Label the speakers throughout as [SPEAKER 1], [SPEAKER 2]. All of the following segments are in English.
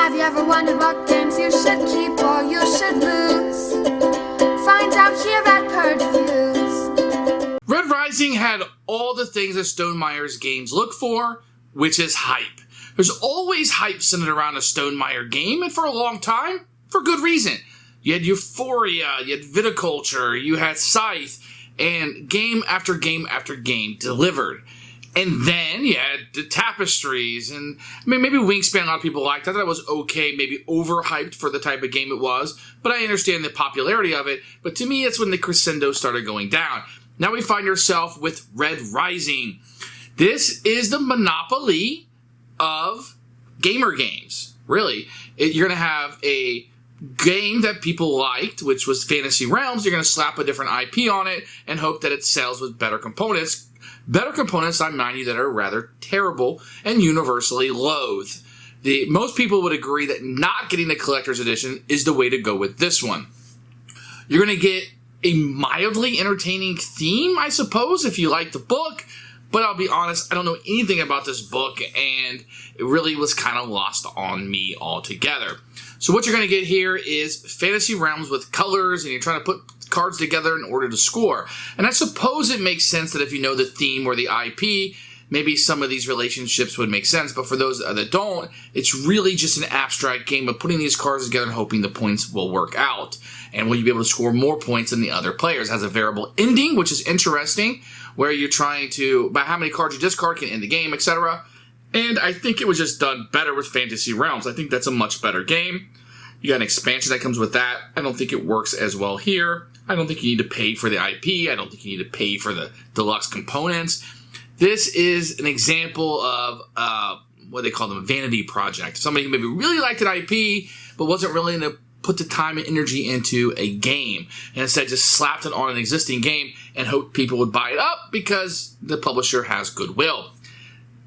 [SPEAKER 1] Have you ever wondered what games you should keep or you should lose? Find out here at Purge Reviews.
[SPEAKER 2] Red Rising had all the things that Stonemeyer's games look for, which is hype. There's always hype centered around a Stonemaier game, and for a long time, for good reason. You had Euphoria, you had Viticulture, you had Scythe, and game after game after game delivered. And then you had the Tapestries, and I mean, maybe Wingspan, a lot of people liked. I thought it was okay, maybe overhyped for the type of game it was, but I understand the popularity of it. But to me, it's when the crescendo started going down. Now we find ourselves with Red Rising. This is the monopoly of gamer games, really. You're going to have a game that people liked, which was Fantasy Realms. You're going to slap a different IP on it and hope that it sells with better components. Better components, I mind you, that are rather terrible and universally loathed. Most people would agree that not getting the collector's edition is the way to go with this one. You're going to get a mildly entertaining theme, I suppose, if you like the book. But I'll be honest, I don't know anything about this book, and it really was kind of lost on me altogether. So what you're going to get here is Fantasy Realms with colors, and you're trying to put cards together in order to score. And I suppose it makes sense that if you know the theme or the IP, maybe some of these relationships would make sense. But for those that don't, it's really just an abstract game of putting these cards together and hoping the points will work out. And will you be able to score more points than the other players? It has a variable ending, which is interesting, where you're trying to, by how many cards you discard can end the game, etc. And I think it was just done better with Fantasy Realms. I think that's a much better game. You got an expansion that comes with that. I don't think it works as well here. I don't think you need to pay for the IP. I don't think you need to pay for the deluxe components. This is an example of what they call them, a vanity project. Somebody who maybe really liked an IP, but wasn't willing to put the time and energy into a game. And instead just slapped it on an existing game and hoped people would buy it up because the publisher has goodwill.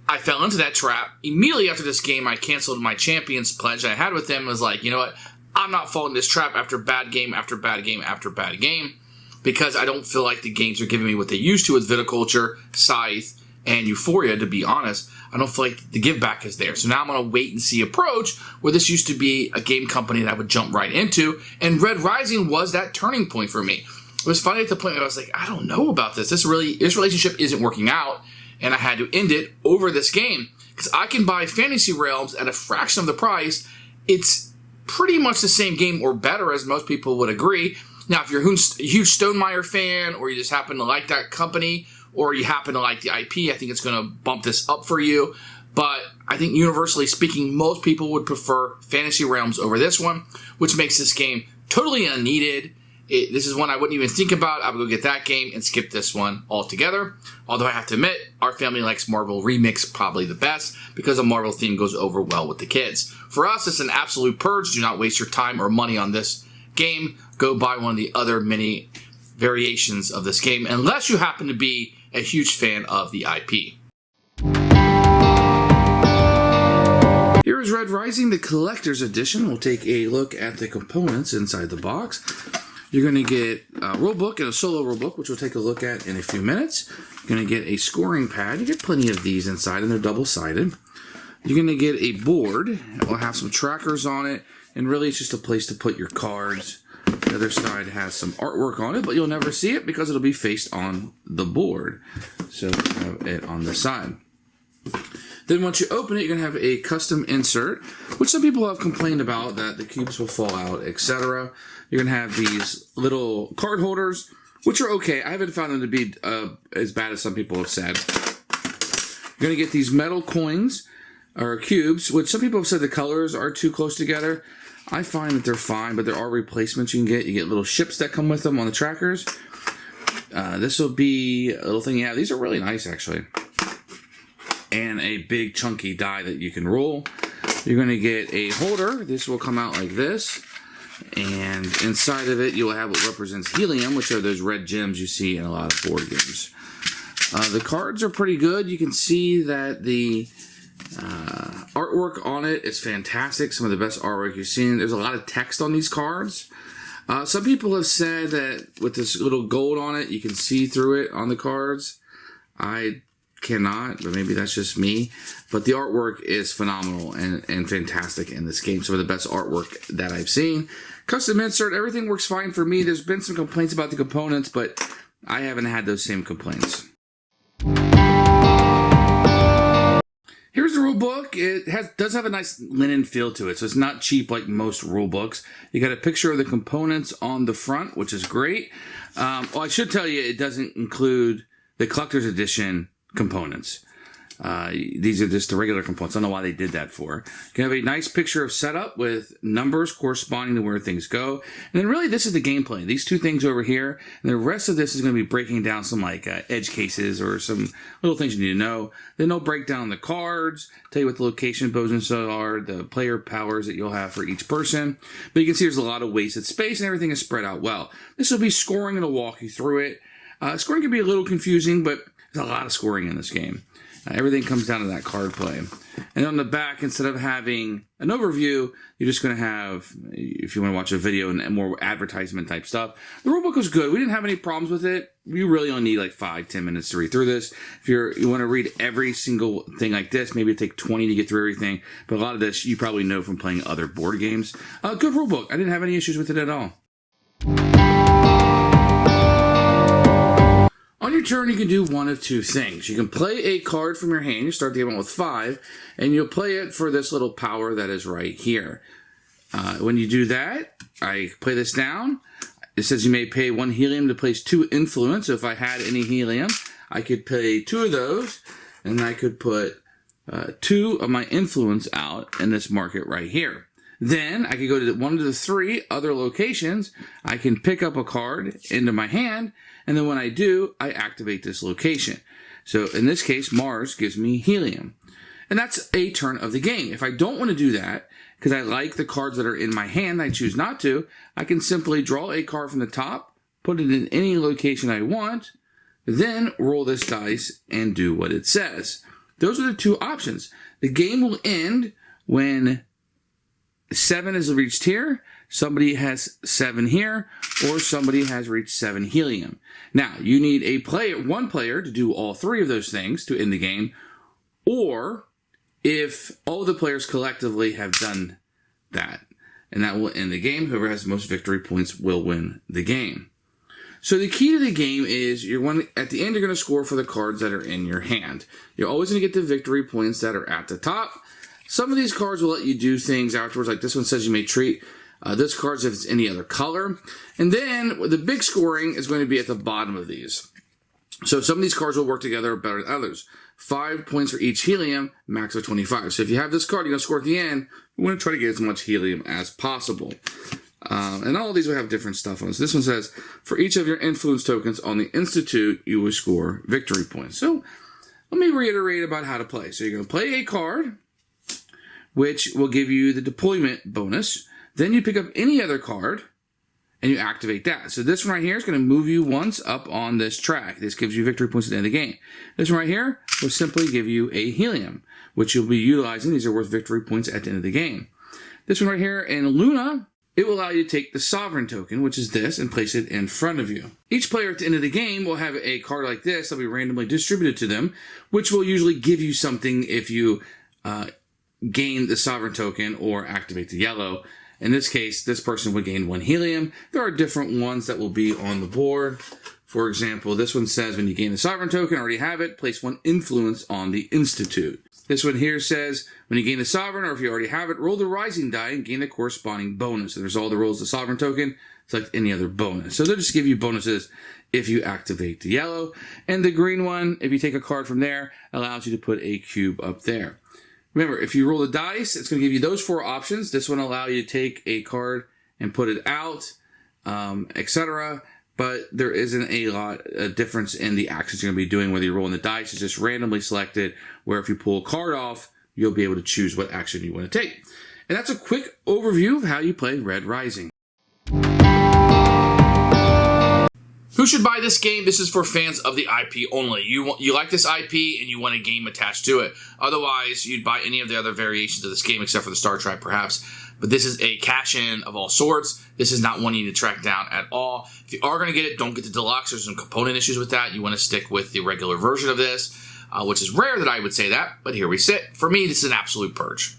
[SPEAKER 2] I fell into that trap. Immediately after this game, I canceled my Champions pledge I had with them and was like, you know what? I'm not falling this trap after bad game after bad game after bad game because I don't feel like the games are giving me what they used to with Viticulture, Scythe, and Euphoria, to be honest. I don't feel like the give back is there. So now I'm going to wait and see approach where this used to be a game company that I would jump right into. And Red Rising was that turning point for me. It was funny at the point where I was like, I don't know about this. This relationship isn't working out. And I had to end it over this game. Because I can buy Fantasy Realms at a fraction of the price. It's pretty much the same game or better, as most people would agree. Now, if you're a huge Stonemaier fan, or you just happen to like that company, or you happen to like the IP, I think it's going to bump this up for you. But I think universally speaking, most people would prefer Fantasy Realms over this one, which makes this game totally unneeded. This is one I wouldn't even think about. I would go get that game and skip this one altogether. Although I have to admit, our family likes Marvel Remix probably the best because the Marvel theme goes over well with the kids. For us, it's an absolute purge. Do not waste your time or money on this game. Go buy one of the other mini variations of this game, unless you happen to be a huge fan of the IP. Here is Red Rising, the collector's edition. We'll take a look at the components inside the box. You're going to get a rulebook and a solo rulebook, which we'll take a look at in a few minutes. You're going to get a scoring pad. You get plenty of these inside, and they're double-sided. You're going to get a board. It will have some trackers on it, and really it's just a place to put your cards. The other side has some artwork on it, but you'll never see it because it'll be faced on the board. So you have it on the side. Then once you open it, you're going to have a custom insert, which some people have complained about, that the cubes will fall out, etc. You're going to have these little card holders, which are okay. I haven't found them to be as bad as some people have said. You're going to get these metal coins, or cubes, which some people have said the colors are too close together. I find that they're fine, but there are replacements you can get. You get little ships that come with them on the trackers. This will be a little thing you have. These are really nice, actually. And a big chunky die that you can roll. You're going to get a holder. This will come out like this. And inside of it, you'll have what represents helium, which are those red gems you see in a lot of board games. The cards are pretty good. You can see that the artwork on it is fantastic. Some of the best artwork you've seen. There's a lot of text on these cards. Some people have said that with this little gold on it, you can see through it on the cards. I cannot, but maybe that's just me. But the artwork is phenomenal and fantastic in this game. Some of the best artwork that I've seen. Custom insert, everything works fine for me. There's been some complaints about the components, but I haven't had those same complaints. Here's the rule book. It does have a nice linen feel to it, so it's not cheap like most rule books. You got a picture of the components on the front, which is great. Well, I should tell you, it doesn't include the collector's edition components. These are just the regular components. I don't know why they did that for. You can have a nice picture of setup with numbers corresponding to where things go. And then really this is the gameplay. These two things over here. And the rest of this is going to be breaking down some like edge cases or some little things you need to know. Then they'll break down the cards, tell you what the location bonus are, the player powers that you'll have for each person. But you can see there's a lot of wasted space and everything is spread out well. This will be scoring and I'll walk you through it. Scoring can be a little confusing, but there's a lot of scoring in this game. Everything comes down to that card play. And on the back, instead of having an overview, you're just going to have, if you want to watch a video and more advertisement type stuff. The rulebook was good. We didn't have any problems with it. You really only need like 5-10 minutes to read through this. If you want to read every single thing like this, maybe it'd take 20 to get through everything. But a lot of this you probably know from playing other board games. Good rulebook. I didn't have any issues with it at all. On your turn, you can do one of two things. You can play a card from your hand. You start the game with 5, and you'll play it for this little power that is right here. When you do that, I play this down. It says you may pay 1 helium to place 2 influence. So if I had any helium, I could pay 2 of those, and I could put 2 of my influence out in this market right here. Then I could go to one of the 3 other locations. I can pick up a card into my hand, and then when I do, I activate this location. So in this case, Mars gives me helium. And that's a turn of the game. If I don't want to do that, because I like the cards that are in my hand, I choose not to, I can simply draw a card from the top, put it in any location I want, then roll this dice and do what it says. Those are the 2 options. The game will end when 7 is reached here, somebody has 7 here, or somebody has reached 7 helium. Now, you need one player to do all 3 of those things to end the game, or if all the players collectively have done that, and that will end the game. Whoever has the most victory points will win the game. So the key to the game is at the end you're going to score for the cards that are in your hand. You're always going to get the victory points that are at the top. Some of these cards will let you do things afterwards, like this one says you may treat this card if it's any other color. And then the big scoring is going to be at the bottom of these. So some of these cards will work together better than others. 5 points for each helium, max of 25. So if you have this card, you're going to score at the end. We want to try to get as much helium as possible. And all of these will have different stuff on it. So this one says, for each of your influence tokens on the Institute, you will score victory points. So let me reiterate about how to play. So you're going to play a card, which will give you the deployment bonus. Then you pick up any other card, and you activate that. So this one right here is going to move you once up on this track. This gives you victory points at the end of the game. This one right here will simply give you a helium, which you'll be utilizing. These are worth victory points at the end of the game. This one right here in Luna, it will allow you to take the Sovereign token, which is this, and place it in front of you. Each player at the end of the game will have a card like this that'll be randomly distributed to them, which will usually give you something if you gain the Sovereign token or activate the yellow. In this case, this person would gain 1 helium. There are different ones that will be on the board. For example, this one says when you gain the Sovereign token, already have it, place 1 influence on the Institute. This one here says when you gain the Sovereign, or if you already have it, roll the Rising die and gain the corresponding bonus. So there's all the rolls of the Sovereign token, select any other bonus. So they'll just give you bonuses if you activate the yellow. And the green one, if you take a card from there, allows you to put a cube up there. Remember, if you roll the dice, it's going to give you those 4 options. This one will allow you to take a card and put it out, etc. But there isn't a difference in the actions you're going to be doing, whether you're rolling the dice. It's just randomly selected, where if you pull a card off, you'll be able to choose what action you want to take. And that's a quick overview of how you play Red Rising. Who should buy this game? This is for fans of the IP only. You like this IP and you want a game attached to it. Otherwise, you'd buy any of the other variations of this game, except for the Star Trek, perhaps. But this is a cash-in of all sorts. This is not one you need to track down at all. If you are going to get it, don't get the deluxe. There's some component issues with that. You want to stick with the regular version of this. which is rare that I would say that, but here we sit. For me, this is an absolute purge.